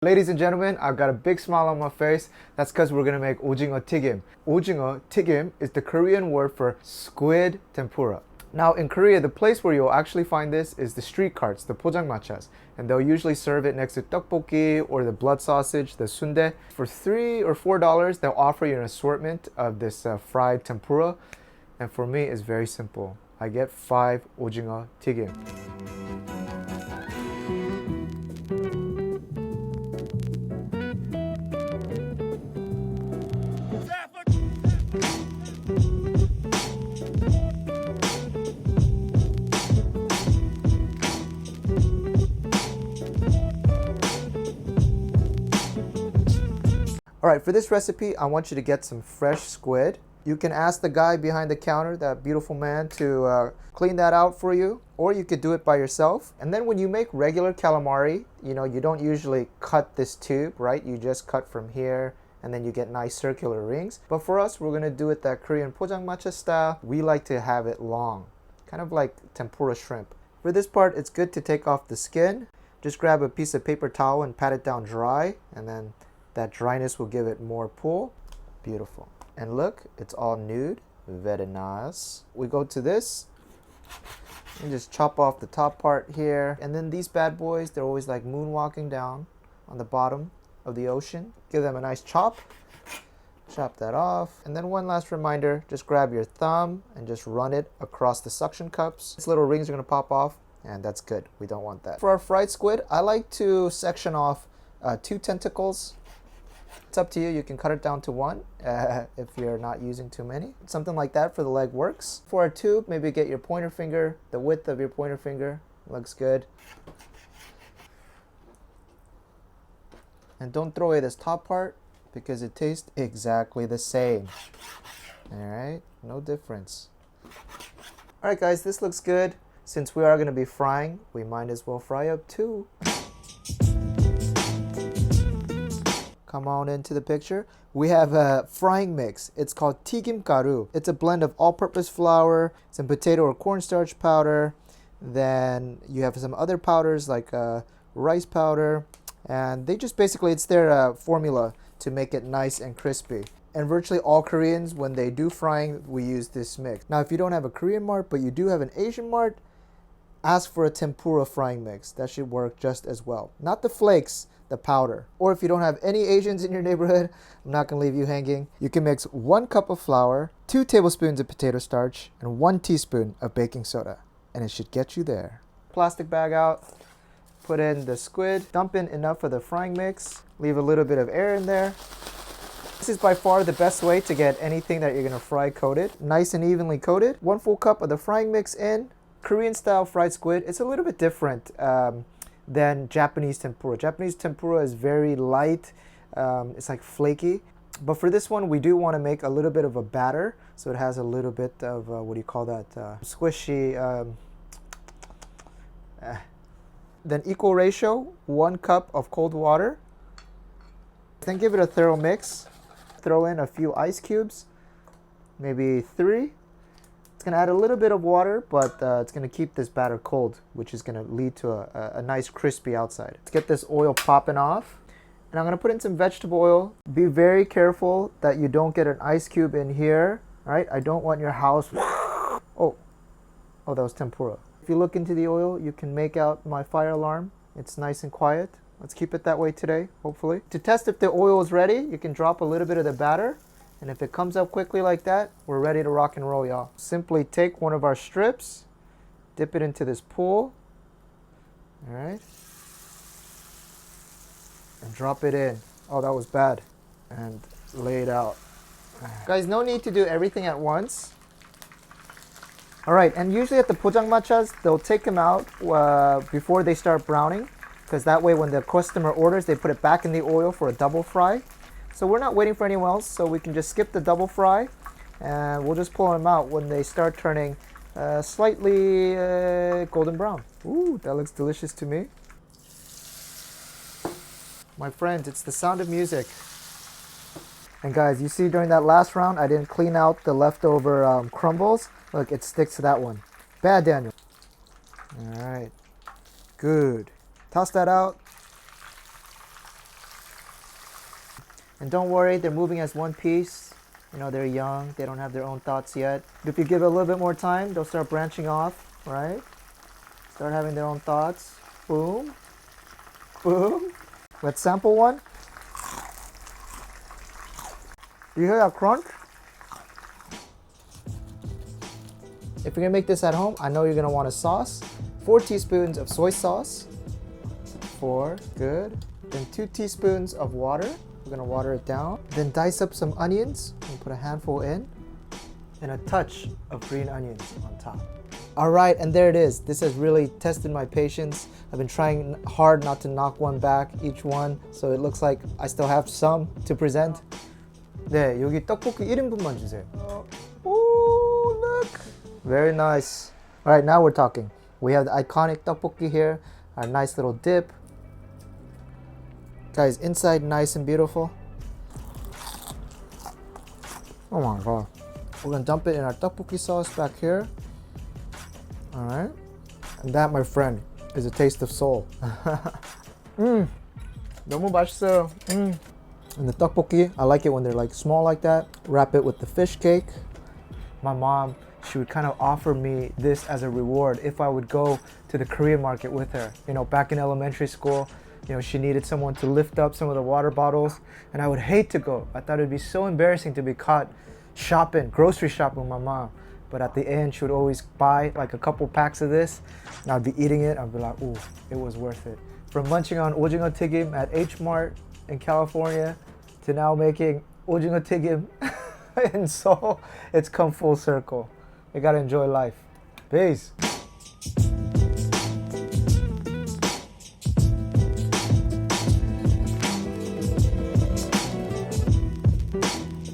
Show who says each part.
Speaker 1: Ladies and gentlemen, I've got a big smile on my face. That's because we're gonna make Ojingeo Twigim. Ojingeo Twigim is the Korean word for squid tempura. Now in Korea, the place where you'll actually find this is the street carts, the Pojang Machas. And they'll usually serve it next to Tteokbokki or the blood sausage, the sundae. For $3 or $4, they'll offer you an assortment of this fried tempura. And for me, it's very simple. I get 5 Ojingeo Twigim. Alright, for this recipe, I want you to get some fresh squid. You can ask the guy behind the counter, that beautiful man, to clean that out for you, or you could do it by yourself. And then when you make regular calamari, you don't usually cut this tube, right? You just cut from here, and then you get nice circular rings. But for us, we're gonna do it that Korean Pojang Macha style. We like to have it long, kind of like tempura shrimp. For this part, it's good to take off the skin. Just grab a piece of paper towel and pat it down dry, and then that dryness will give it more pull. Beautiful. And look, it's all nude. Very nice. We go to this and just chop off the top part here. And then these bad boys, they're always like moonwalking down on the bottom of the ocean. Give them a nice chop. Chop that off. And then one last reminder, just grab your thumb and just run it across the suction cups. These little rings are gonna pop off, and that's good. We don't want that. For our fried squid, I like to section off 2 tentacles. It's up to you. You can cut it down to 1 if you're not using too many. Something like that for the leg works. For a tube, maybe get your pointer finger, the width of your pointer finger. Looks good. And don't throw away this top part because it tastes exactly the same. Alright, no difference. Alright guys, this looks good. Since we are going to be frying, we might as well fry up too. Come on into the picture. We have a frying mix. It's called Twigim garu. It's a blend of all-purpose flour, some potato or cornstarch powder. Then you have some other powders like rice powder. And they just basically, it's their formula to make it nice and crispy. And virtually all Koreans, when they do frying, we use this mix. Now, if you don't have a Korean mart, but you do have an Asian mart, ask for a tempura frying mix. That should work just as well. Not the flakes, the powder. Or if you don't have any Asians in your neighborhood, I'm not gonna leave you hanging. You can mix 1 cup of flour, 2 tablespoons of potato starch, and 1 teaspoon of baking soda. And it should get you there. Plastic bag out, put in the squid, dump in enough of the frying mix, leave a little bit of air in there. This is by far the best way to get anything that you're gonna fry coated. Nice and evenly coated. 1 full cup of the frying mix in. Korean style fried squid, it's a little bit different than Japanese tempura. Japanese tempura is very light, it's like flaky. But for this one, we do want to make a little bit of a batter, so it has a little bit of, what do you call that, squishy. Then equal ratio, 1 cup of cold water. Then give it a thorough mix. Throw in a few ice cubes, maybe 3. It's going to add a little bit of water, but it's going to keep this batter cold, which is going to lead to a nice crispy outside. Let's get this oil popping off. And I'm going to put in some vegetable oil. Be very careful that you don't get an ice cube in here. All right, I don't want your house. Oh, that was tempura. If you look into the oil, you can make out my fire alarm. It's nice and quiet. Let's keep it that way today, hopefully. To test if the oil is ready, you can drop a little bit of the batter. And if it comes up quickly like that, we're ready to rock and roll, y'all. Simply take one of our strips, dip it into this pool, all right, and drop it in. Oh, that was bad. And lay it out. Guys, no need to do everything at once. All right, and usually at the Pojang Machas, they'll take them out before they start browning, because that way when the customer orders, they put it back in the oil for a double fry. So we're not waiting for anyone else, so we can just skip the double fry, and we'll just pull them out when they start turning slightly golden brown. Ooh, that looks delicious to me. My friends, it's the sound of music. And guys, you see during that last round, I didn't clean out the leftover crumbles. Look, it sticks to that one. Bad, Daniel. All right, good. Toss that out. And don't worry, they're moving as one piece. You know, they're young, they don't have their own thoughts yet. If you give it a little bit more time, they'll start branching off, right? Start having their own thoughts. Boom. Boom. Let's sample one. You hear that crunch? If you're gonna make this at home, I know you're gonna want a sauce. 4 teaspoons of soy sauce. 4, good. Then 2 teaspoons of water. We're gonna water it down. Then dice up some onions. And put a handful in. And a touch of green onions on top. All right, and there it is. This has really tested my patience. I've been trying hard not to knock one back, each one. So it looks like I still have some to present. 네, 여기 떡볶이 1인분만 주세요. Oh, look. Very nice. All right, now we're talking. We have the iconic tteokbokki here, our nice little dip. Guys, inside nice and beautiful. Oh my god. We're gonna dump it in our tteokbokki sauce back here. All right. And that, my friend, is a taste of soul. 너무 맛있어요. And the tteokbokki, I like it when they're like small like that. Wrap it with the fish cake. My mom, she would kind of offer me this as a reward if I would go to the Korean market with her. You know, back in elementary school, you know, she needed someone to lift up some of the water bottles, and I would hate to go. I thought it would be so embarrassing to be caught shopping, grocery shopping with my mom. But at the end, she would always buy like a couple packs of this, and I'd be eating it. I'd be like, ooh, it was worth it. From munching on Ojingeo Twigim at H Mart in California to now making Ojingeo Twigim in Seoul, it's come full circle. You gotta enjoy life. Peace.